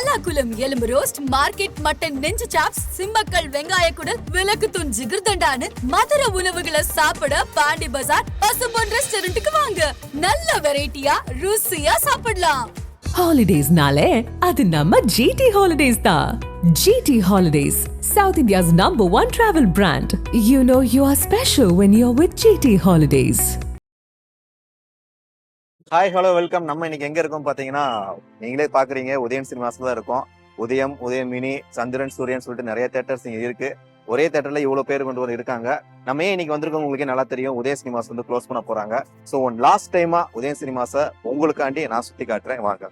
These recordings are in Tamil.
பல்லாக்குளம் எலும்பு ரோஸ்ட், மார்க்கெட் மட்டன் நெஞ்சு சாப்ஸ், சிம்மக்கல் வெங்காய குடல், விளக்கு தூண் ஜிகிர்தண்டான்னு மதுர உணவுகளை சாப்பிட பாண்டி பஜார் பசும்பொன் ரெஸ்டாரண்ட்டுக்கு வாங்க. நல்ல வெரைட்டியா ருசியா சாப்பிடலாம். Holidays-nale, adu namma GT Holidays da. GT Holidays, South India's #1 travel brand. You know you are special when you're with GT Holidays. Hi hello welcome. நம்ம இன்னைக்கு எங்க இருக்கோம் பாத்தீங்கன்னா, நீங்களே பாக்குறீங்க, உதயம் சினிமாஸ்ல தான் இருக்கோம். உதயம் மினி, சந்திரன், சூரியன் சொல்லிட்டு நிறைய தேட்டர்ஸ் இங்க இருக்கு. ஒரே தேட்டர்ல இவ்வளவு பேர் கொண்டு வந்து இருக்காங்க. நம்ம ஏன் இன்னைக்கு வந்திருக்கோம் உங்களுக்கே நல்லா தெரியும். உதயம் சினிமாஸ் வந்து க்ளோஸ் பண்ண போறாங்க. ஸோ லாஸ்ட் டைமா உதயம் சினிமாஸை உங்களுக்காண்டி நான் சுத்தி காட்டுறேன், வாங்க.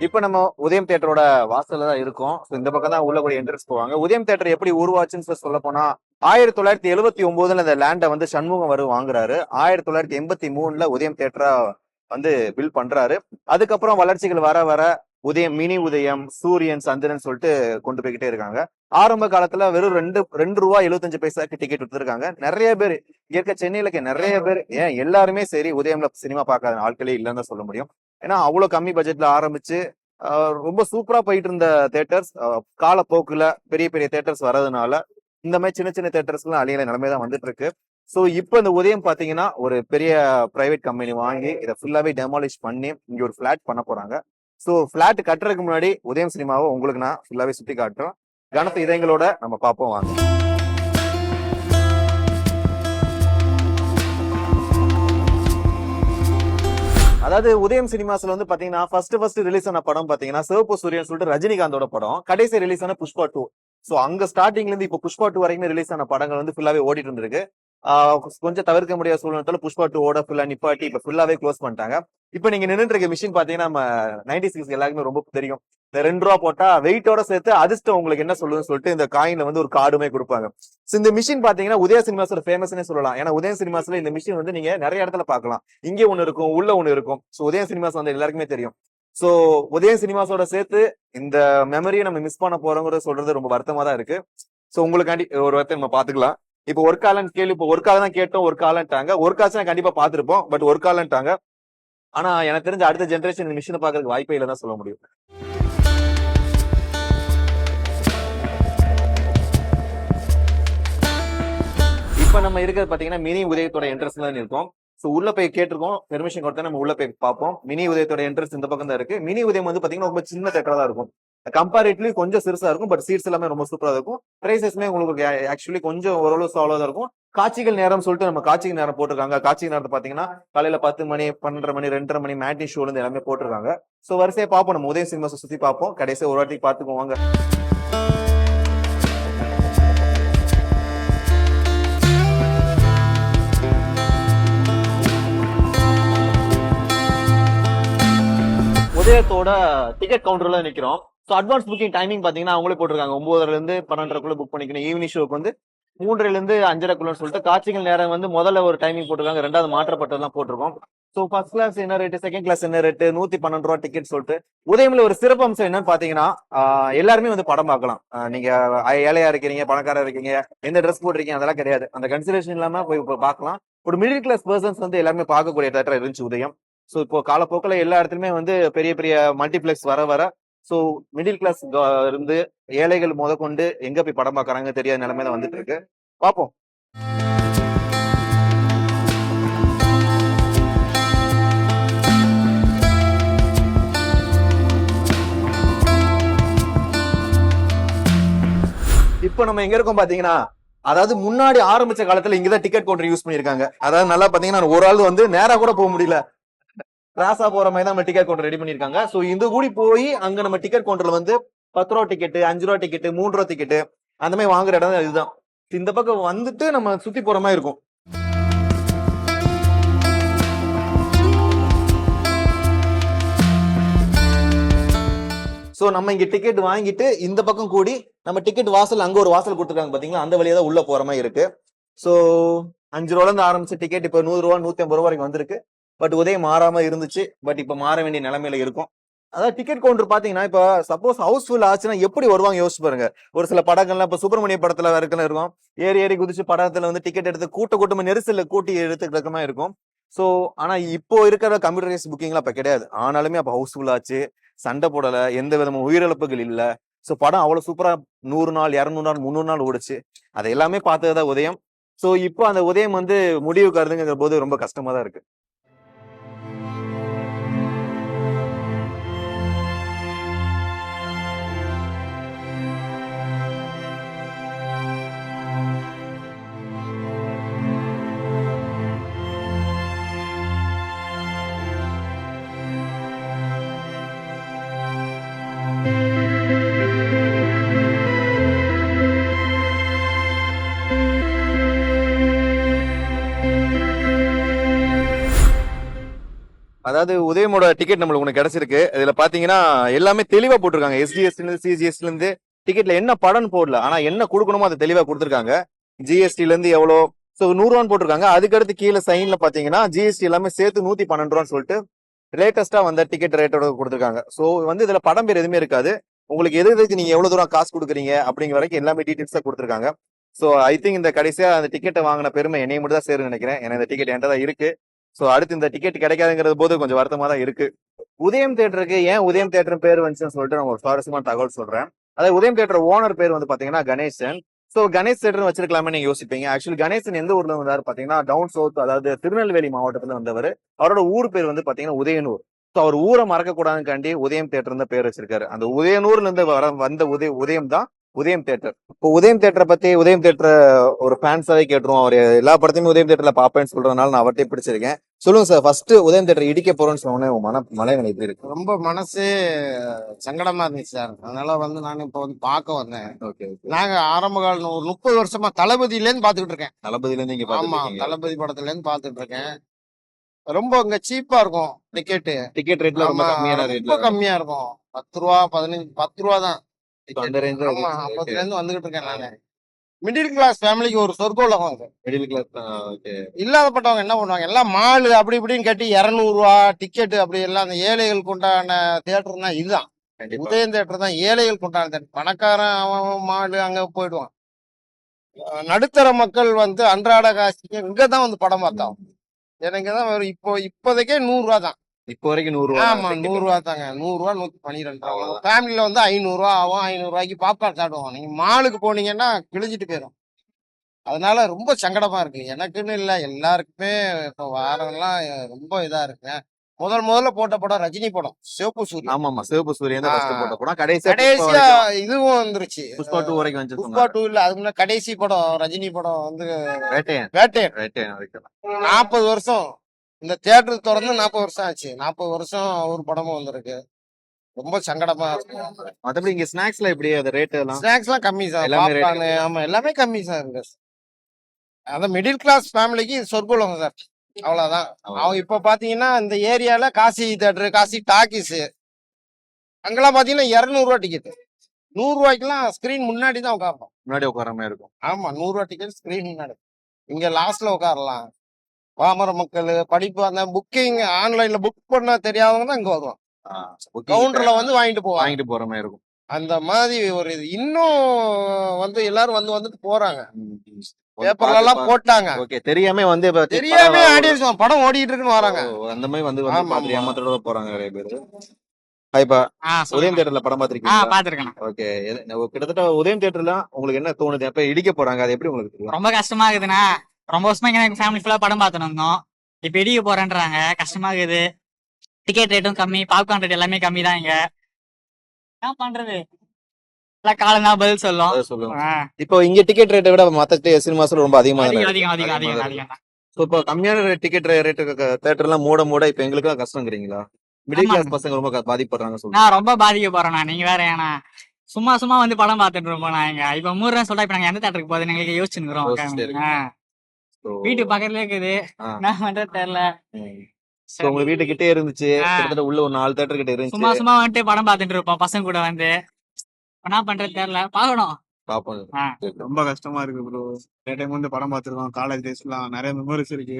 இப்ப நம்ம உதயம் தியேட்டரோட வாசல்ல தான் இருக்கோம். இந்த பக்கம் தான் உள்ள கூட என்ட்ரன்ஸ் போவாங்க. உதயம் தியேட்டர் எப்படி உருவாச்சுன்னு சொல்ல போனா, 1979 இந்த லேண்டை வந்து சண்முகம் வாங்குறாரு. 1983 உதயம் தியேட்டரா வந்து பில்ட் பண்றாரு. அதுக்கப்புறம் வளர்ச்சிகள் வர வர உதயம், மினி உதயம், சூரியன், சந்திரன் சொல்லிட்டு கொண்டு போய்கிட்டே இருக்காங்க. ஆரம்ப காலத்துல வெறும் ரெண்டு ரூபா 75 பைசாக்கு டிக்கெட் விட்டுருக்காங்க. நிறைய பேர் இங்க இருக்க சென்னையில நிறைய பேர், ஏன் எல்லாருமே சரி, உதயம்ல சினிமா பார்க்காத ஆட்களே இல்லைன்னு தான் சொல்ல முடியும். ஏன்னா அவ்வளவு கம்மி பட்ஜெட்ல ஆரம்பிச்சு ரொம்ப சூப்பரா போயிட்டு இருந்த தேட்டர்ஸ் காலப்போக்குல பெரிய பெரிய தேட்டர்ஸ் வர்றதுனால இந்த மாதிரி சின்ன சின்ன தேட்டர்ஸ் எல்லாம் அழியிற நிலைமை தான் வந்துட்டு இருக்கு. ஸோ இப்போ இந்த உதயம் பாத்தீங்கன்னா ஒரு பெரிய பிரைவேட் கம்பெனி வாங்கி இதை ஃபுல்லாவே டெமாலிஷ் பண்ணி இங்க ஒரு பிளாட் பண்ண போறாங்க. ஸோ பிளாட் கட்டுறதுக்கு முன்னாடி உதயம் சினிமாவை உங்களுக்கு நான் ஃபுல்லாவே சுத்தி காட்டுறோம். கனத்த இதயங்களோட நம்ம பார்ப்போம், வாங்க. அதாவது உதயம் சினிமாஸ்ல வந்து பாத்தீங்கன்னா ஃபர்ஸ்ட் ரிலீஸ் ஆன படம் பாத்தீங்கன்னா சிவப்பு சூரியன் சொல்லிட்டு ரஜினிகாந்தோட படம். கடைசி ரிலீஸ் ஆன புஷ்பா 2. சோ அங்க ஸ்டார்டிங்ல இருந்து இப்ப புஷ்பா 2 வரைக்கும் ரிலீஸ் ஆன படங்கள் வந்து ஃபுல்லாவே ஓடிட்டு இருந்திருக்கு. கொஞ்சம் தவிர்க்க முடியாத சூழ்நிலை புஷ்பா 2 ஓட ஃபுல்லா நிப்பாட்டி இப்ப ஃபுல்லாவே க்ளோஸ் பண்ணிட்டாங்க. இப்ப நீங்க நின்றுட்டு இருக்க மிஷின் பாத்தீங்கன்னா நம்ம 96 எல்லாருக்குமே ரொம்ப தெரியும். இந்த 2 ரூபா போட்டா வெயிட்டோட சேர்த்து அதிர்ஷ்டம் உங்களுக்கு என்ன சொல்லுன்னு சொல்லிட்டு இந்த காயின்ல வந்து ஒரு கார்டுமே கொடுப்பாங்க. இந்த மிஷின் பாத்தீங்கன்னா உதய சினிமாஸ் ஃபேமஸ்னே சொல்லலாம். ஏன்னா உதய சினிமாஸ்ல இந்த மிஷின் வந்து நீங்க நிறைய இடத்துல பாக்கலாம். இங்கே ஒண்ணு இருக்கும், உள்ள ஒண்ணு இருக்கும். சோ உதய சினிமாஸ் வந்து எல்லாருக்குமே தெரியும். சோ உதய சினிமாஸோட சேர்த்து இந்த மெமரியை நம்ம மிஸ் பண்ண போறோங்கிறத சொல்றது ரொம்ப வருத்தமா தான் இருக்கு. சோ உங்களுக்காண்டி ஒரு வார்த்தை நம்ம பாத்துக்கலாம். இப்போ ஒரு காலன் கேள்வி, இப்போ ஒரு காலம் தான் கேட்டோம், ஒரு காலன்ட்டாங்க. ஒரு காசு கண்டிப்பா பாத்துருப்போம், பட் ஒரு காலன்ட்டாங்க. ஆனா எனக்கு தெரிஞ்ச அடுத்த ஜென்ரேஷன் இந்த மிஷினை பாக்குறதுக்கு வாய்ப்பே இல்லைதான் சொல்ல முடியும். இப்ப நம்ம இருக்கிறது பாத்தீங்கன்னா மினி உதயத்தோட என்ட்ரன்ஸ் தான் இருக்கும். சோ உள்ள போய் கேட்டிருக்கோம், பெர்மிஷன் கொடுத்தா நம்ம உள்ள போய் பார்ப்போம். மினி உதயத்தோட என்ட்ரன்ஸ் இந்த பக்கம் தான் இருக்கு. மினி உதயம் வந்து பாத்தீங்கன்னா ரொம்ப சின்ன தேட்டரா தான் இருக்கும். கம்பேரிட்டிவ்லி கொஞ்சம் சிறுசா இருக்கும், பட் சீட்ஸ் எல்லாமே ரொம்ப சூப்பரா இருக்கும். பிரைசஸ்மே உங்களுக்கு ஆக்சுவலி கொஞ்சம் ஓரளவு சாலோ தான் இருக்கும். காட்சிகள் நேரம் சொல்லிட்டு நம்ம காட்சிகள் நேரம் போட்டிருக்காங்க. காட்சி நேரத்தை பாத்தீங்கன்னா காலையில 10 மணி, 12:30 மணி, 2:30 மணி மேட்னி ஷோல இருந்து எல்லாமே போட்டிருக்காங்க. சோ வரிசையை பார்ப்போம், நம்ம உதயம் சினிமாஸ் சுத்தி பார்ப்போம். கடைசியா ஒரு வாட்டி பாத்துக்குவாங்க. உதயத்தோட டிக்கெட் கவுண்டர்ல நிக்கிறோம். ஸோ அட்வான்ஸ் புக்கிங் டைமிங் பாத்தீங்கன்னா அவங்களே போட்டிருக்காங்க. 9:30 இருந்து 12:30 புக் பண்ணிக்கணும். ஈவினிங் ஷோக்கு வந்து 3:00 இருந்து 5:30 சொல்லிட்டு காட்சிகள் நேரம் வந்து முதல்ல ஒரு டைமிங் போட்டிருக்காங்க, ரெண்டாவது மாற்றப்பட்டதெல்லாம் போட்டிருக்கோம். ஸோ ஃபர்ஸ்ட் கிளாஸ் என்ன ரேட்டு, செகண்ட் கிளாஸ் என்ன ரேட்டு, 112 ரூபா டிக்கெட் சொல்லிட்டு. உதயம்ல ஒரு சிறப்பு அம்சம் என்னன்னு பாத்தீங்கன்னா, எல்லாருமே வந்து படம் பார்க்கலாம். நீங்க ஏழையா இருக்கிறீங்க, பணக்காரா இருக்கீங்க, எந்த ட்ரெஸ் போட்டிருக்கீங்க அதெல்லாம் கிடையாது. அந்த கன்சிடரேஷன் இல்லாம போய் பார்க்கலாம். ஒரு மிடில் கிளாஸ் பர்சன்ஸ் வந்து எல்லாருமே பார்க்கக்கூடிய தேட்டரா இருந்துச்சு உதயம். ஸோ இப்போ காலப்போக்கில் எல்லா இடத்துலயுமே வந்து பெரிய பெரிய மல்டிபிளெக்ஸ் வர ஸோ மிடில் கிளாஸ் இருந்து ஏழைகள் கொண்டு எங்க போய் படம் பார்க்கறாங்க தெரியாத நிலைமையில வந்துட்டு இருக்கு. பார்ப்போம். இப்போ நம்ம எங்க இருக்கோம் பாத்தீங்கன்னா, அதாவது முன்னாடி ஆரம்பிச்ச காலத்துல இங்கதான் டிக்கெட் கவுண்டர் யூஸ் பண்ணிருக்காங்க. அதாவது நல்லா பாத்தீங்கன்னா ஒரு ஆள் வந்து நேரா கூட போக முடியல, கிராஸா போற மாதிரி தான் நம்ம டிக்கெட் கவுண்டர் ரெடி பண்ணிருக்காங்க. சோ இந்த கூடி போய் அங்க நம்ம டிக்கெட் கவுண்டர்ல வந்து 10 ரூபா டிக்கெட், 5 ரூபா டிக்கெட், 3 ரூபா டிக்கெட் அந்த மாதிரி வாங்குற இடம் இதுதான். இந்த பக்கம் வந்துட்டு நம்ம சுத்தி போற மாதிரி இருக்கும். சோ நம்ம இங்க டிக்கெட் வாங்கிட்டு இந்த பக்கம் கூடி நம்ம டிக்கெட் வாசல் அங்க ஒரு வாசல் கொடுத்துருக்காங்க பாத்தீங்களா, அந்த வழியா தான் உள்ள போற மாதிரி இருக்கு. சோ 5 ரூபால இருந்து ஆரம்பிச்ச டிக்கெட் இப்ப 100 ரூபா 150 ரூபா வரைக்கும் வந்திருக்கு. பட் உதயம் மாறாம இருந்துச்சு. பட் இப்ப மாற வேண்டிய நிலைமையில இருக்கும். அதாவது டிக்கெட் கவுண்டர் பாத்தீங்கன்னா இப்ப சப்போஸ் ஹவுஸ்ஃபுல் ஆச்சுன்னா எப்படி வருவாங்க யோசிச்சு பாருங்க. ஒரு சில படங்கள்லாம் இப்ப சுப்பிரமணிய படத்துல இருக்கும், ஏறி ஏறி குதிச்சு படத்துல வந்து டிக்கெட் எடுத்து கூட்டமா நெரிசல்ல கூட்டி எடுத்துக்கிற மாதிரி இருக்கும். சோ ஆனா இப்போ இருக்கிற கம்ப்யூட்டரைஸ் புக்கிங்லாம் அப்ப கிடையாது. ஆனாலுமே அப்ப ஹவுஸ்ஃபுல் ஆச்சு, சண்டை போடல, எந்த விதமான உயிரிழப்புகள் இல்ல. சோ படம் அவ்வளவு சூப்பரா 100 நாள் 200 நாள் 300 நாள் ஓடுச்சு. அதை எல்லாமே பார்த்ததுதான் உதயம். சோ இப்போ அந்த உதயம் வந்து முடிவுக்கு வருதுங்கிற போது ரொம்ப கஷ்டமா தான் இருக்கு. அதாவது உதயமோட டிக்கெட் நம்மளுக்கு ஒண்ணு கிடைச்சிருக்கு. இதுல பாத்தீங்கன்னா எல்லாமே தெளிவா போட்டிருக்காங்க. எஸ்டிஎஸ்ல இருந்து சிஜிஎஸ்ல இருந்து டிக்கெட்ல என்ன படம்னு போடல, ஆனா என்ன கொடுக்கணுமோ அதை தெளிவா கொடுத்திருக்காங்க. ஜிஎஸ்டில இருந்து எவ்வளோ, சோ 100 ரூபான்னு போட்டிருக்காங்க. அதுக்கடுத்து கீழே சைன்ல பாத்தீங்கன்னா ஜிஎஸ்டி எல்லாமே சேர்த்து 112 ரூபான்னு சொல்லிட்டு லேட்டஸ்டா வந்த டிக்கெட் ரேட்டோட கொடுத்திருக்காங்க. சோ வந்து இதுல படம் பேர் எதுவுமே இருக்காது. உங்களுக்கு எதுக்கு நீங்க எவ்வளவு தூரம் காசு கொடுக்குறீங்க அப்படிங்கிற வரைக்கும் எல்லாமே டீடைல்ஸா கொடுத்திருக்காங்க. சோ ஐ திங்க் இந்த கடைசியா அந்த டிக்கெட்டை வாங்கின பெருமை என்னைய மட்டும் தான் சேருன்னு நினைக்கிறேன். ஏன்னா இந்த டிக்கெட் என்கிட்ட தான் இருக்கு. சோ அடுத்து இந்த டிக்கெட் கிடைக்காதுங்கிறது போது கொஞ்சம் வருத்தமா தான் இருக்கு. உதயம் தியேட்டருக்கு ஏன் உதயம் தியேட்டர் பேர் வந்துச்சுன்னு சொல்லிட்டு நான் ஒரு சுவாரஸ்யமான தகவல் சொல்றேன். அதாவது உதயம் தியேட்டர் ஓனர் பேர் வந்து பாத்தீங்கன்னா கணேசன். சோ கணேஷ் தியேட்டர் வச்சிருக்கலாமே நீங்க யோசிப்பீங்க. ஆக்சுவலி கணேசன் எந்த ஊர்ல வந்தாரு பாத்தீங்கன்னா டவுன் சவுத், அதாவது திருநெல்வேலி மாவட்டத்துல வந்தவர். அவரோட ஊர் பேர் வந்து பாத்தீங்கன்னா உதயனூர். சோ அவர் ஊரை மறக்க கூடாதுக்காண்டி உதயம் தியேட்டர் தான் பேர் வச்சிருக்காரு. அந்த உதயனூர்ல இருந்து வந்த உதயம் தான் உதயம் தியேட்டர். இப்போ உதயம் தியேட்டரை பத்தி உதயம் தியேட்டர் ஒரு ஃபேன்ஸாவே கேட்டுருவோம். அவர் எல்லா படத்தையுமே உதயம் தியேட்டர்ல பாப்பேன்னு சொல்றதுனால நான் அவர்கிட்ட பிடிச்சிருக்கேன். சொல்லுங்க சார், ஃபர்ஸ்ட் உதயம் தியேட்டர் இடிக்க போறோம்னு சொன்னோன்னே உங்க மனநிலை எப்படி இருக்கு? ரொம்ப மனசு சங்கடமா இருந்துச்சு சார். அதனால நான் இப்ப பார்க்க வந்தேன். ஓகே, நாங்க ஆரம்ப காலம் ஒரு 30 வருஷமா தளபதியில இருந்து பாத்துக்கிட்டு இருக்கேன். தளபதியில இருந்து நீங்க ஆமா, தளபதி படத்துல இருந்து பாத்துட்டு இருக்கேன். ரொம்ப இங்க சீப்பா இருக்கும் டிக்கெட் ரேட்ல ரொம்ப கம்மியான ரொம்ப ரேட்ல கம்மியா இருக்கும். 10 ரூபா 15 10 ரூபா தான் அந்த ரேஞ்ச்ல. ஆமா, அப்பத்துல இருந்து வந்துகிட்டு இருக்கேன் நானு. மிடில் கிளாஸ் ஃபேமிலிக்கு ஒரு சொர்க்கோலகம் அது. Middle class. ஓகே. இல்லாதப்பட்டவங்க என்ன பண்ணுவாங்க, எல்லாம் மாலு அப்படி இப்படின்னு கேட்டு 200 ரூபா டிக்கெட் அப்படி எல்லாம் அந்த ஏழைகளுக்கு உண்டான தியேட்டர்னா இதுதான். கண்டிப்பா. உதயம் தியேட்டர் தான் ஏழைகளுக்கு உண்டான தியேட்டர். பணக்காரன் அவன் மாலு அங்க போயிடுவான். நடுத்தர மக்கள் அன்றாட காசுக்கு இங்கதான் படம் பார்த்தான். எனக்கு தான் இப்போதைக்கே 100 ரூபா தான். இப்போ வரைக்கும் 100 ரூபா. ஆமா, 100 ரூபா தாங்க. 100 ரூபா 112 ரூபா. ஃபேமிலில 500 ரூபா ஆகும். 500 ரூபாய்க்கு பாப்கார்ன் சாப்பிடுவோம். நீங்க மாலுக்கு போனீங்கன்னா கிழிஞ்சிட்டு போயிடும். அதனால ரொம்ப சங்கடமா இருக்கு. எனக்குன்னு இல்ல, எல்லாருக்குமே இப்ப வாரம்லாம் ரொம்ப இதா இருக்குங்க. முதல்ல போட்ட படம் ரஜினி படம் சிவப்பு சூரியன். ஆமா, சிவப்பு சூரியன் தான் ஃபர்ஸ்ட் போட்ட படம். கடைசியா இதுவும் வந்துருச்சு. புஷ்பா 2 வரைக்கும் வந்து. புஷ்பா 2 இல்ல, அதுக்கு முன்னாடி கடைசி படம் ரஜினி படம் வேட்டையன். வேட்டையன் வரைக்கும் 40 வருஷம் இந்த தியேட்டர் திறந்து 40 வருஷம் ஆச்சு. 40 வருஷம் ஒரு படமும் வந்திருக்கு. ரொம்ப சங்கடமா இருக்கு. மத்தபடி இங்க ஸ்நாக்ஸ்ல எப்படி அந்த ரேட் எல்லாம்? ஸ்நாக்ஸ் எல்லாம் கம்மி சார். எல்லாமே பாப்கார்ன் ஆமா எல்லாமே கம்மி சார் இருக்கு. அதான் மிடில் கிளாஸ் ஃபேமிலிக்கு சொர்க்கோலகம் சார். அவ்வளவுதான். அவங்க இப்ப பாத்தீங்கன்னா இந்த ஏரியால காசி தியேட்டர், காசி டாக்கீஸ் அங்கெல்லாம் பாத்தீங்கன்னா 200 ரூபா டிக்கெட். 100 ரூபாய்க்குலாம் ஸ்கிரீன் முன்னாடி தான் உட்காரணும். முன்னாடி உட்கார மாதிரி இருக்கும். ஆமா, 100 ரூபா டிக்கெட் ஸ்கிரீன் முன்னாடி. இங்க லாஸ்ட்ல உட்காரலாம். பாமர மக்கள் படிப்பு அந்த புக்கிங் ஆன்லைன்ல புக் பண்ண தெரியாதவங்க தான் இங்க வருவாங்க. கவுண்டர்ல வாங்கிட்டு போற மாதிரி இருக்கும். அந்த மாதிரி ஒரு இது இன்னும் எல்லாரும் வந்துட்டு போறாங்க. பேப்பர்ல எல்லாம் போட்டாங்க. ஓகே, தெரியாம தெரியாம ஆடியன்ஸ் படம் ஓடிட்டு இருக்குன்னு வராங்க. அந்த மாதிரி பாத்து ஏமாத்தோட போறாங்க நிறைய பேரு. ஹைப்பா, உதயம் தியேட்டர்ல படம் பாத்திருக்கீங்களா? பாத்திருக்கேன். ஓகே, கிட்டத்தட்ட உதயம் தியேட்டர்ல உங்களுக்கு என்ன தோணுது? அப்ப இடிக்க போறாங்க, அது எப்படி உங்களுக்கு தெரியும்? ரொம்ப கஷ்டமா இருக்குதுண்ணா. ரொம்ப வருஷமா எங்க ஃபேமிலி ஃபுல்லா படம் பார்த்துட்டு இருந்தோம். இப்ப இடிக்க போறேன்றாங்க, கஷ்டமா இருக்குது. டிக்கெட் ரேட்டும் கம்மி, பாப்கார்ன் ரேட் எல்லாமே கம்மி தான் இங்க. என்ன பண்றது, காலம் தான் பதில் சொல்லும். இப்போ இங்க டிக்கெட் ரேட்டை விட மத்த சினிமாஸ்ல ரொம்ப அதிகமா அதிகம். இப்போ கம்மியான டிக்கெட் ரேட்டு தியேட்டர் எல்லாம் மூட இப்ப எங்களுக்கு எல்லாம் கஷ்டங்கிறீங்களா? மிடில் கிளாஸ் பசங்க ரொம்ப பாதிப்படுறாங்க சொல்லுங்க. நான் ரொம்ப பாதிக்க போறேன். நீங்க வேற ஏன்னா சும்மா படம் பார்த்துட்டு இருப்போம். நாங்க இப்ப 3 ரூபா சொல்றா, இப்ப நாங்க எந்த தியேட்டருக்கு போகுது எங்களுக்கு யோசிச்சுக்கிறோம். வீட்டு பக்கத்துல இருக்குது, என்ன பண்றது தெரியல. So, உங்க வீட்டுக்கிட்டே இருந்துச்சு, கிட்டத்தட்ட உள்ள ஒரு 4 தியேட்டர் கிட்ட இருந்துச்சு. சும்மா சும்மா வந்துட்டு படம் பார்த்துட்டு இருப்போம் பசங்க கூட வந்து. என்ன பண்றது தெரியல, பார்க்கணும். பாப்போம். ரொம்ப கஷ்டமா இருக்கு ப்ரோ. நிறைய டைம் வந்து படம் பார்த்திருக்கோம். காலேஜ் டேஸ்லாம் நிறைய மெமரிஸ் இருக்கு.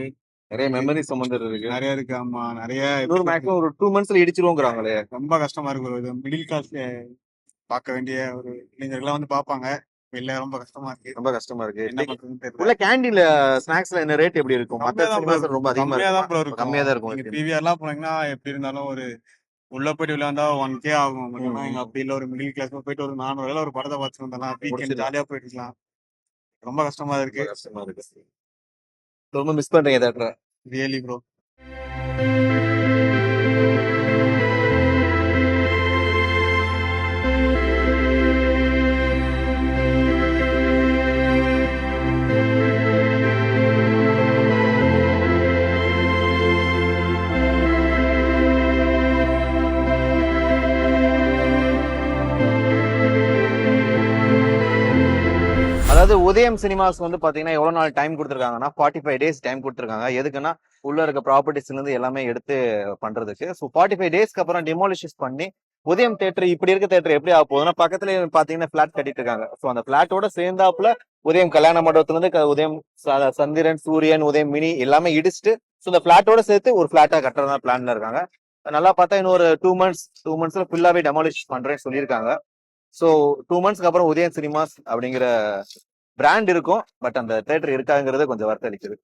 நிறைய மெமரிஸ் சம்பந்தம் இருக்கு. நிறைய இருக்கு. ஆமா, நிறைய இன்னொரு மேக்ஸிமம் ஒரு 2 மந்த்ஸ்ல இடிச்சிருவோங்கிறாங்களே. ரொம்ப கஷ்டமா இருக்கு ப்ரோ. இது மிடில் கிளாஸ் பார்க்க வேண்டிய ஒரு இளைஞர்கள்லாம் வந்து பார்ப்பாங்க. இல்ல, ரொம்ப கஷ்டமா இருக்கு. ரொம்ப கஷ்டமா இருக்கு. என்ன பண்றதுன்னு தெரியல. உள்ள கேண்டீன்ல ஸ்நாக்ஸ்ல என்ன ரேட் எப்படி இருக்கும்? மத்த கம்மியா தான் bro சினிமாஸ் ரொம்ப அதிகமா கம்மியா தான் ப்ரோ இருக்கும். கம்மியா தான் இருக்கும். நீங்க இருக்கும். பிவிஆர்லாம் போனீங்கன்னா எப்படி இருந்தாலும் ஒரு உள்ள போயிட்டு விளையாண்டா 1K ஆகும். பட் ஆனா இங்க அப்படி இல்ல. ஒரு மிடில் கிளாஸ் போயிட்டு ஒரு 400 ஒரு படத்தை பார்த்துட்டு வந்தலாம். வீக்கெண்ட் முடிச்சிடலாம். ஜாலியா போயிட்டு இருக்கலாம். ரொம்ப கஷ்டமா இருக்கு. ரொம்ப கஷ்டமா இருக்கு. ரொம்ப மிஸ் பண்றீங்க தியேட்டரை. Really bro. அதாவது உதயம் சினிமாஸ் வந்து பாத்தீங்கன்னா எவ்வளவு நாள் டைம் கொடுத்துருக்காங்கன்னா 45 டேஸ் டைம் கொடுத்துருக்காங்க. எதுக்குன்னா உள்ள இருக்க ப்ராப்பர்ட்டிஸ்ல இருந்து எல்லாமே எடுத்து பண்றதுக்கு. ஸோ 45 டேஸ்க்கு அப்புறம் டெமாலிஷஸ் பண்ணி உதயம் தேட்டர் இப்படி இருக்க தேட்டர் எப்படி ஆக போகுதுன்னா பக்கத்துல பாத்தீங்கன்னா பிளாட் கட்டிட்டு இருக்காங்க. ஸோ அந்த பிளாட்டோட சேர்ந்தாப்புல உதயம் கல்யாண மண்டபத்துல இருந்து உதயம் சந்திரன், சூரியன், உதயம் மினி எல்லாமே இடிச்சுட்டு ஸோ இந்த பிளாட்டோட சேர்த்து ஒரு பிளாட்டா கட்டுறதா பிளான்ல இருக்காங்க. நல்லா பார்த்தா இன்னொரு 2 மந்த்ஸ்ல ஃபுல்லாவே டெமாலிஷ் பண்றேன்னு சொல்லியிருக்காங்க. ஸோ 2 மந்த்ஸ்க்கு அப்புறம் உதயம் சினிமாஸ் அப்படிங்கிற பிராண்ட் இருக்கும். பட் அந்த தேட்டர் இருக்காங்கிறது கொஞ்சம் வருத்தம் அளிக்குது.